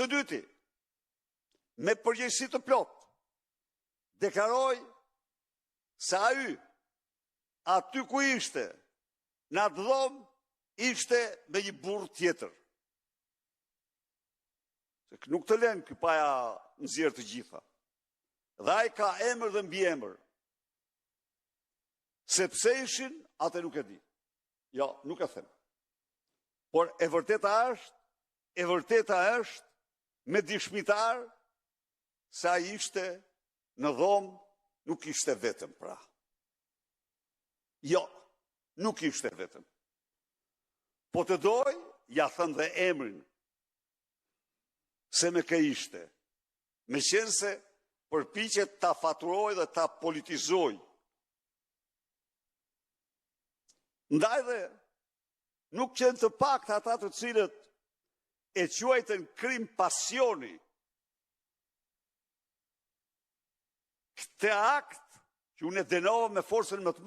Të dyti, me përgjegjësi të plot, deklaroj se ai aty ku ishte, në atë dhomë, ishte me një burr tjetër. Se nuk të lënë ky paja nxjerr të gjitha. Dhe ai ka emër dhe mbiemër. Sepse ishin, atë nuk e di. Jo, nuk e them. Por e vërteta është me dishmitar se ai ishte në dhomë, nuk ishte vetëm pra. Jo, nuk ishte vetëm. Po të doj, ja thënë dhe emrin, se me kë ishte. Me qenë se përpiqet ta faturoj dhe ta politizoj. Ndaj dhe nuk qenë të paktë ata të cilët e quajtën krim pasioni. Këtë akt që unë e denova me forcën më të madhe,